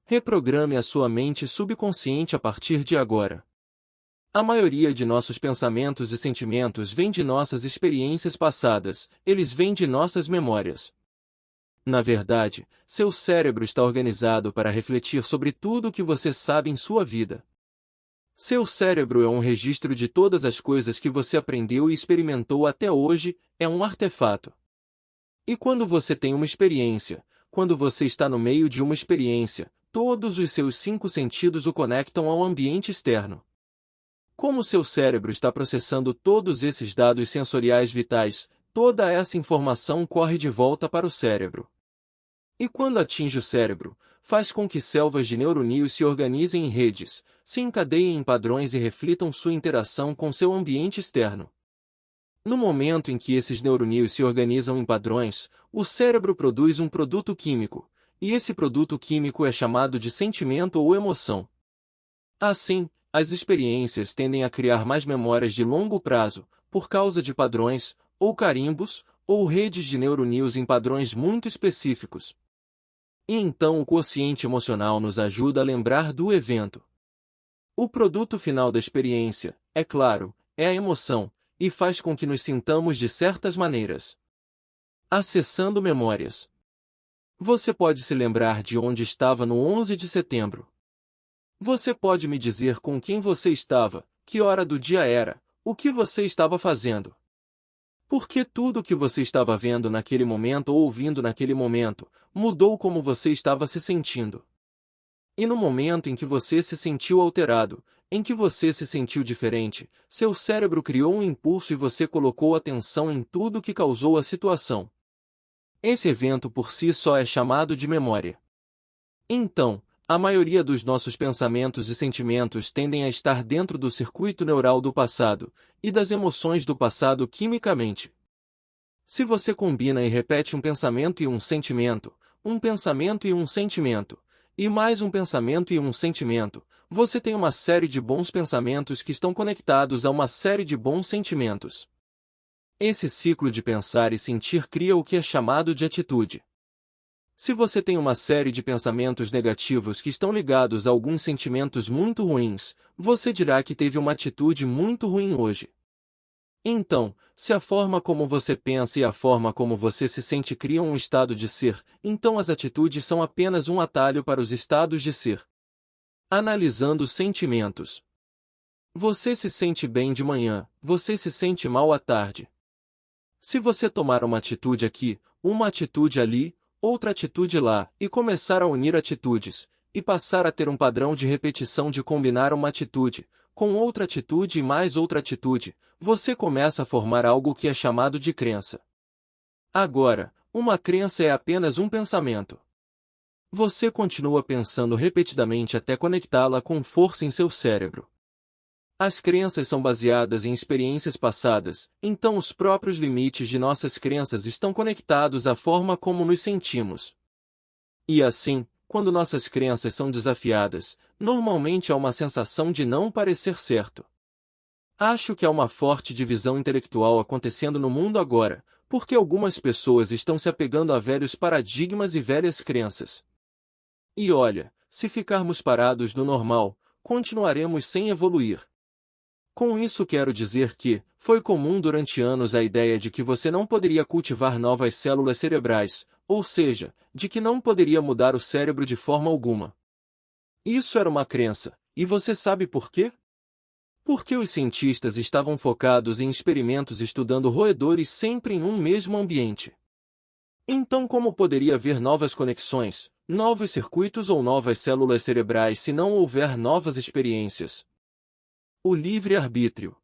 Reprograme a sua mente subconsciente a partir de agora. A maioria de nossos pensamentos e sentimentos vem de nossas experiências passadas, eles vêm de nossas memórias. Na verdade, seu cérebro está organizado para refletir sobre tudo o que você sabe em sua vida. Seu cérebro é um registro de todas as coisas que você aprendeu e experimentou até hoje, é um artefato. E quando você tem uma experiência, quando você está no meio de uma experiência, todos os seus 5 sentidos o conectam ao ambiente externo. Como seu cérebro está processando todos esses dados sensoriais vitais, toda essa informação corre de volta para o cérebro. E quando atinge o cérebro, faz com que selvas de neuroníeos se organizem em redes, se encadeiem em padrões e reflitam sua interação com seu ambiente externo. No momento em que esses neuroníeos se organizam em padrões, o cérebro produz um produto químico, e esse produto químico é chamado de sentimento ou emoção. Assim, as experiências tendem a criar mais memórias de longo prazo, por causa de padrões, ou carimbos, ou redes de neuroníeos em padrões muito específicos. E então o quociente emocional nos ajuda a lembrar do evento. O produto final da experiência, é claro, é a emoção, e faz com que nos sintamos de certas maneiras. Acessando memórias. Você pode se lembrar de onde estava no 11 de setembro. Você pode me dizer com quem você estava, que hora do dia era, o que você estava fazendo. Porque tudo o que você estava vendo naquele momento ou ouvindo naquele momento, mudou como você estava se sentindo. E no momento em que você se sentiu alterado, em que você se sentiu diferente, seu cérebro criou um impulso e você colocou atenção em tudo que causou a situação. Esse evento por si só é chamado de memória. Então, a maioria dos nossos pensamentos e sentimentos tendem a estar dentro do circuito neural do passado, e das emoções do passado quimicamente. Se você combina e repete um pensamento e um sentimento e mais um pensamento e um sentimento, você tem uma série de bons pensamentos que estão conectados a uma série de bons sentimentos. Esse ciclo de pensar e sentir cria o que é chamado de atitude. Se você tem uma série de pensamentos negativos que estão ligados a alguns sentimentos muito ruins, você dirá que teve uma atitude muito ruim hoje. Então, se a forma como você pensa e a forma como você se sente criam um estado de ser, então as atitudes são apenas um atalho para os estados de ser. Analisando sentimentos. Você se sente bem de manhã, você se sente mal à tarde. Se você tomar uma atitude aqui, uma atitude ali, outra atitude lá, e começar a unir atitudes, e passar a ter um padrão de repetição de combinar uma atitude, com outra atitude e mais outra atitude, você começa a formar algo que é chamado de crença. Agora, uma crença é apenas um pensamento. Você continua pensando repetidamente até conectá-la com força em seu cérebro. As crenças são baseadas em experiências passadas, então os próprios limites de nossas crenças estão conectados à forma como nos sentimos. E assim, quando nossas crenças são desafiadas, normalmente há uma sensação de não parecer certo. Acho que há uma forte divisão intelectual acontecendo no mundo agora, porque algumas pessoas estão se apegando a velhos paradigmas e velhas crenças. E olha, se ficarmos parados no normal, continuaremos sem evoluir. Com isso quero dizer que, foi comum durante anos a ideia de que você não poderia cultivar novas células cerebrais, ou seja, de que não poderia mudar o cérebro de forma alguma. Isso era uma crença, e você sabe por quê? Porque os cientistas estavam focados em experimentos estudando roedores sempre em um mesmo ambiente. Então como poderia haver novas conexões, novos circuitos ou novas células cerebrais se não houver novas experiências? O livre-arbítrio.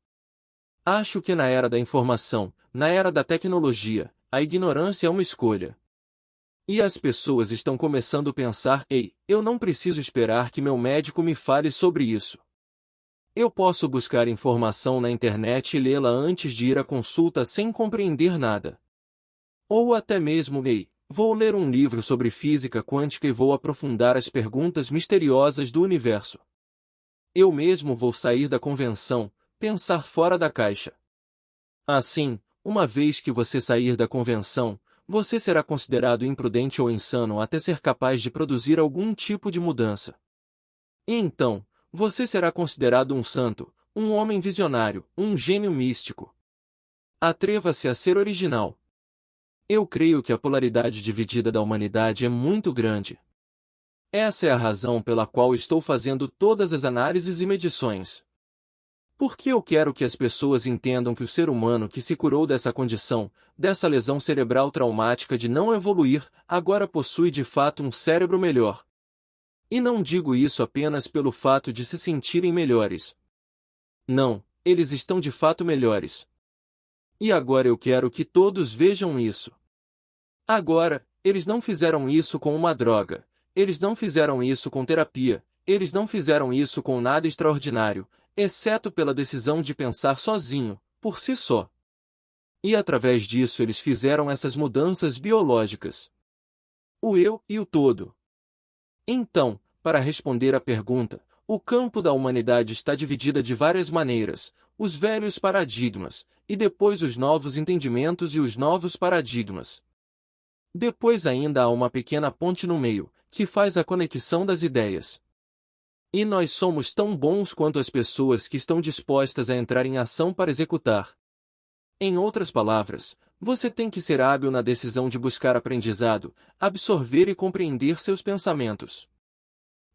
Acho que na era da informação, na era da tecnologia, a ignorância é uma escolha. E as pessoas estão começando a pensar, ei, eu não preciso esperar que meu médico me fale sobre isso. Eu posso buscar informação na internet e lê-la antes de ir à consulta sem compreender nada. Ou até mesmo, ei, vou ler um livro sobre física quântica e vou aprofundar as perguntas misteriosas do universo. Eu mesmo vou sair da convenção, pensar fora da caixa. Assim, uma vez que você sair da convenção, você será considerado imprudente ou insano até ser capaz de produzir algum tipo de mudança. E então, você será considerado um santo, um homem visionário, um gênio místico. Atreva-se a ser original. Eu creio que a polaridade dividida da humanidade é muito grande. Essa é a razão pela qual estou fazendo todas as análises e medições. Porque eu quero que as pessoas entendam que o ser humano que se curou dessa condição, dessa lesão cerebral traumática de não evoluir, agora possui de fato um cérebro melhor. E não digo isso apenas pelo fato de se sentirem melhores. Não, eles estão de fato melhores. E agora eu quero que todos vejam isso. Agora, eles não fizeram isso com uma droga. Eles não fizeram isso com terapia. Eles não fizeram isso com nada extraordinário, exceto pela decisão de pensar sozinho, por si só. E através disso eles fizeram essas mudanças biológicas. O eu e o todo. Então, para responder à pergunta, o campo da humanidade está dividido de várias maneiras, os velhos paradigmas, e depois os novos entendimentos e os novos paradigmas. Depois ainda há uma pequena ponte no meio, que faz a conexão das ideias. E nós somos tão bons quanto as pessoas que estão dispostas a entrar em ação para executar. Em outras palavras, você tem que ser hábil na decisão de buscar aprendizado, absorver e compreender seus pensamentos.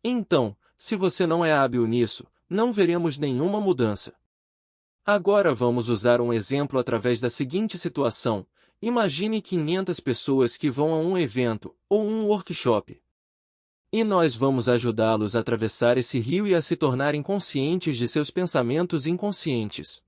Então, se você não é hábil nisso, não veremos nenhuma mudança. Agora vamos usar um exemplo através da seguinte situação. Imagine 500 pessoas que vão a um evento, ou um workshop. E nós vamos ajudá-los a atravessar esse rio e a se tornarem conscientes de seus pensamentos inconscientes.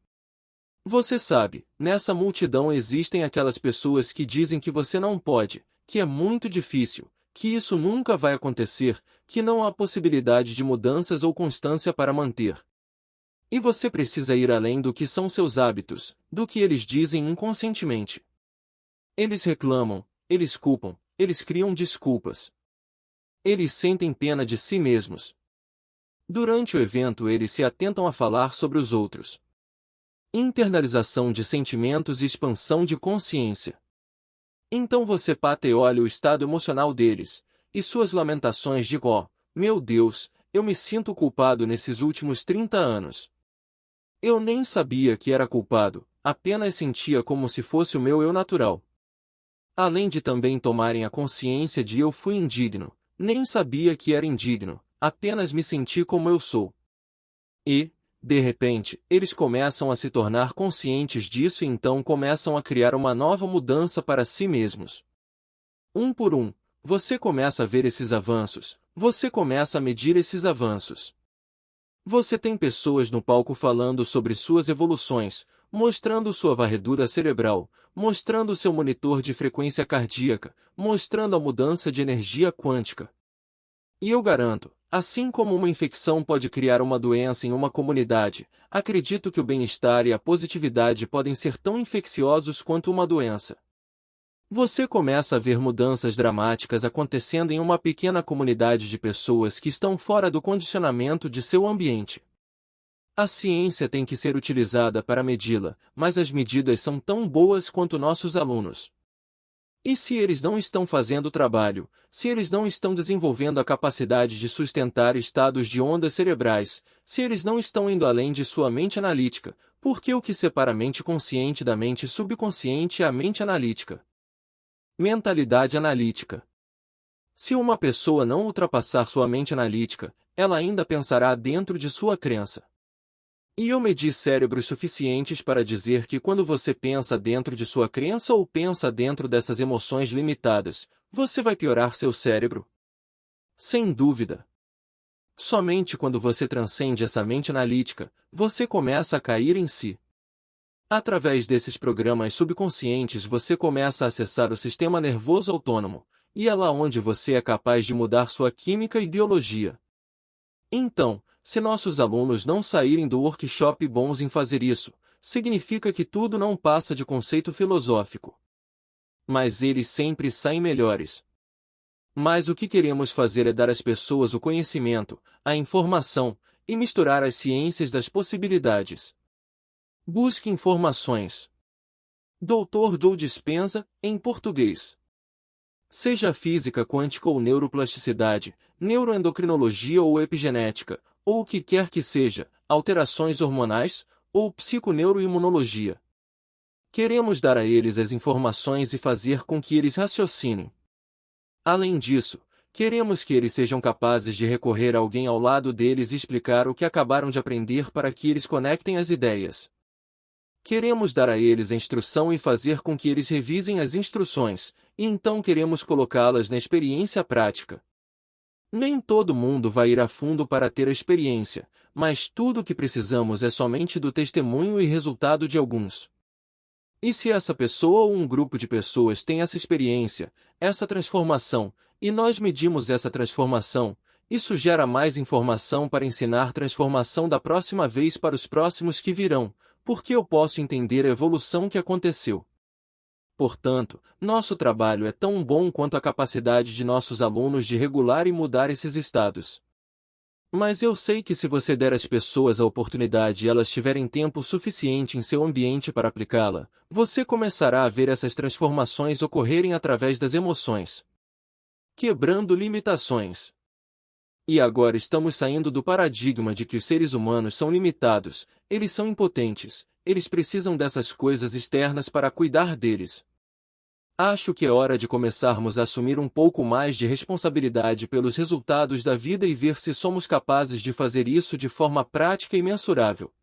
Você sabe, nessa multidão existem aquelas pessoas que dizem que você não pode, que é muito difícil, que isso nunca vai acontecer, que não há possibilidade de mudanças ou constância para manter. E você precisa ir além do que são seus hábitos, do que eles dizem inconscientemente. Eles reclamam, eles culpam, eles criam desculpas. Eles sentem pena de si mesmos. Durante o evento eles se atentam a falar sobre os outros. Internalização de sentimentos e expansão de consciência. Então você pata e olha o estado emocional deles, e suas lamentações de meu Deus, eu me sinto culpado nesses últimos 30 anos. Eu nem sabia que era culpado, apenas sentia como se fosse o meu eu natural. Além de também tomarem a consciência de eu fui indigno, nem sabia que era indigno, apenas me senti como eu sou. E, de repente, eles começam a se tornar conscientes disso e então começam a criar uma nova mudança para si mesmos. Um por um, você começa a ver esses avanços, você começa a medir esses avanços. Você tem pessoas no palco falando sobre suas evoluções, mostrando sua varredura cerebral, mostrando seu monitor de frequência cardíaca, mostrando a mudança de energia quântica. E eu garanto, assim como uma infecção pode criar uma doença em uma comunidade, acredito que o bem-estar e a positividade podem ser tão infecciosos quanto uma doença. Você começa a ver mudanças dramáticas acontecendo em uma pequena comunidade de pessoas que estão fora do condicionamento de seu ambiente. A ciência tem que ser utilizada para medi-la, mas as medidas são tão boas quanto nossos alunos. E se eles não estão fazendo o trabalho, se eles não estão desenvolvendo a capacidade de sustentar estados de ondas cerebrais, se eles não estão indo além de sua mente analítica, porque o que separa a mente consciente da mente subconsciente é a mente analítica. Mentalidade analítica. Se uma pessoa não ultrapassar sua mente analítica, ela ainda pensará dentro de sua crença. E eu medi cérebros suficientes para dizer que quando você pensa dentro de sua crença ou pensa dentro dessas emoções limitadas, você vai piorar seu cérebro. Sem dúvida. Somente quando você transcende essa mente analítica, você começa a cair em si. Através desses programas subconscientes você começa a acessar o sistema nervoso autônomo, e é lá onde você é capaz de mudar sua química e biologia. Então, se nossos alunos não saírem do workshop bons em fazer isso, significa que tudo não passa de conceito filosófico. Mas eles sempre saem melhores. Mas o que queremos fazer é dar às pessoas o conhecimento, a informação, e misturar as ciências das possibilidades. Busque informações. Dr. Joe Dispenza, em português. Seja física quântica ou neuroplasticidade, neuroendocrinologia ou epigenética, ou o que quer que seja, alterações hormonais, ou psiconeuroimunologia. Queremos dar a eles as informações e fazer com que eles raciocinem. Além disso, queremos que eles sejam capazes de recorrer a alguém ao lado deles e explicar o que acabaram de aprender para que eles conectem as ideias. Queremos dar a eles a instrução e fazer com que eles revisem as instruções, e então queremos colocá-las na experiência prática. Nem todo mundo vai ir a fundo para ter a experiência, mas tudo o que precisamos é somente do testemunho e resultado de alguns. E se essa pessoa ou um grupo de pessoas tem essa experiência, essa transformação, e nós medimos essa transformação, isso gera mais informação para ensinar transformação da próxima vez para os próximos que virão, porque eu posso entender a evolução que aconteceu. Portanto, nosso trabalho é tão bom quanto a capacidade de nossos alunos de regular e mudar esses estados. Mas eu sei que se você der às pessoas a oportunidade e elas tiverem tempo suficiente em seu ambiente para aplicá-la, você começará a ver essas transformações ocorrerem através das emoções. Quebrando limitações. E agora estamos saindo do paradigma de que os seres humanos são limitados, eles são impotentes, eles precisam dessas coisas externas para cuidar deles. Acho que é hora de começarmos a assumir um pouco mais de responsabilidade pelos resultados da vida e ver se somos capazes de fazer isso de forma prática e mensurável.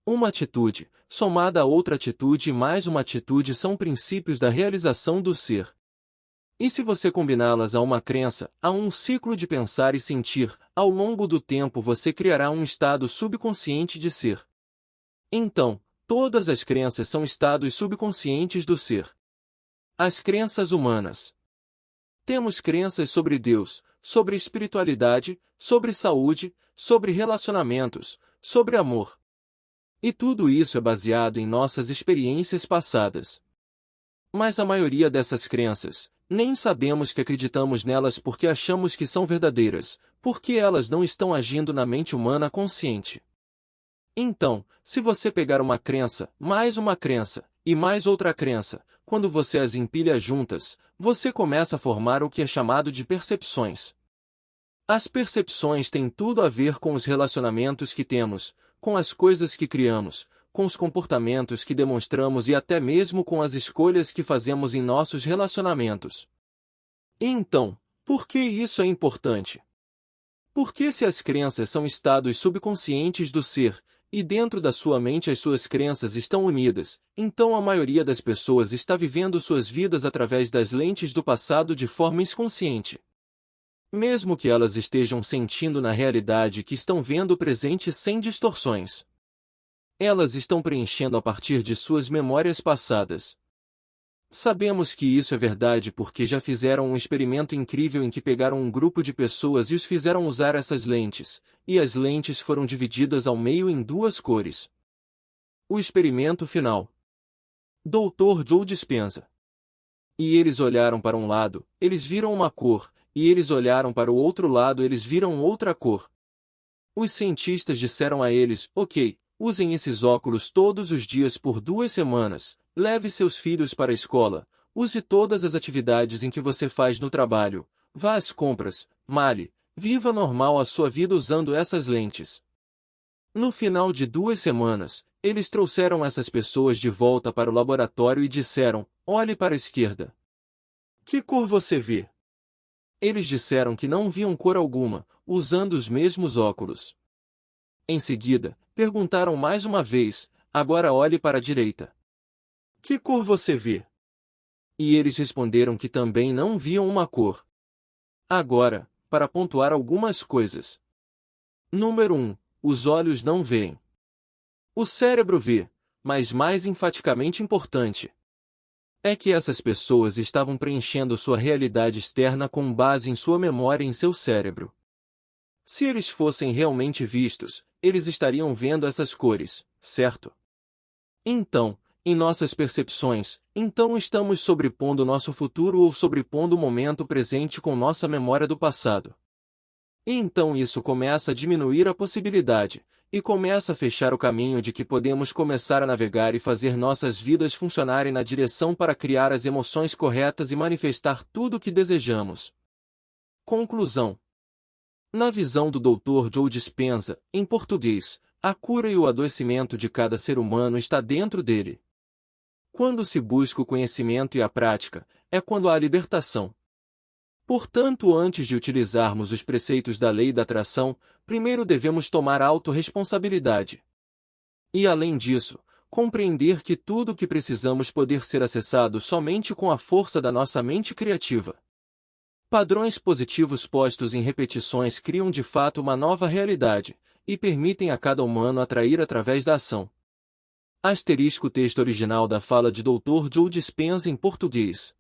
Uma atitude, somada a outra atitude e mais uma atitude são princípios da realização do ser. E se você combiná-las a uma crença, a um ciclo de pensar e sentir, ao longo do tempo você criará um estado subconsciente de ser. Então, todas as crenças são estados subconscientes do ser. As crenças humanas. Temos crenças sobre Deus, sobre espiritualidade, sobre saúde, sobre relacionamentos, sobre amor. E tudo isso é baseado em nossas experiências passadas. Mas a maioria dessas crenças, nem sabemos que acreditamos nelas porque achamos que são verdadeiras, porque elas não estão agindo na mente humana consciente. Então, se você pegar uma crença e mais outra crença, quando você as empilha juntas, você começa a formar o que é chamado de percepções. As percepções têm tudo a ver com os relacionamentos que temos, com as coisas que criamos, com os comportamentos que demonstramos e até mesmo com as escolhas que fazemos em nossos relacionamentos. Então, por que isso é importante? Porque se as crenças são estados subconscientes do ser, e dentro da sua mente as suas crenças estão unidas, então a maioria das pessoas está vivendo suas vidas através das lentes do passado de forma inconsciente. Mesmo que elas estejam sentindo na realidade que estão vendo o presente sem distorções. Elas estão preenchendo a partir de suas memórias passadas. Sabemos que isso é verdade porque já fizeram um experimento incrível em que pegaram um grupo de pessoas e os fizeram usar essas lentes, e as lentes foram divididas ao meio em duas cores. O experimento final. Dr. Joe Dispenza. E eles olharam para um lado, eles viram uma cor, e eles olharam para o outro lado, eles viram outra cor. Os cientistas disseram a eles, ok, usem esses óculos todos os dias por 2 semanas. Leve seus filhos para a escola, use todas as atividades em que você faz no trabalho, vá às compras, malhe, viva normal a sua vida usando essas lentes. No final de 2 semanas, eles trouxeram essas pessoas de volta para o laboratório e disseram, olhe para a esquerda. Que cor você vê? Eles disseram que não viam cor alguma, usando os mesmos óculos. Em seguida, perguntaram mais uma vez, agora olhe para a direita. Que cor você vê? E eles responderam que também não viam uma cor. Agora, para pontuar algumas coisas. Número 1. Os olhos não veem. O cérebro vê, mas mais enfaticamente importante é que essas pessoas estavam preenchendo sua realidade externa com base em sua memória em seu cérebro. Se eles fossem realmente vistos, eles estariam vendo essas cores, certo? Então, em nossas percepções, então estamos sobrepondo nosso futuro ou sobrepondo o momento presente com nossa memória do passado. E então isso começa a diminuir a possibilidade, e começa a fechar o caminho de que podemos começar a navegar e fazer nossas vidas funcionarem na direção para criar as emoções corretas e manifestar tudo o que desejamos. Conclusão. Na visão do Dr. Joe Dispenza, em português, a cura e o adoecimento de cada ser humano está dentro dele. Quando se busca o conhecimento e a prática, é quando há libertação. Portanto, antes de utilizarmos os preceitos da lei da atração, primeiro devemos tomar autorresponsabilidade. E além disso, compreender que tudo o que precisamos pode ser acessado somente com a força da nossa mente criativa. Padrões positivos postos em repetições criam de fato uma nova realidade, e permitem a cada humano atrair através da ação. Asterisco texto original da fala de Dr. Joe Dispenza em português.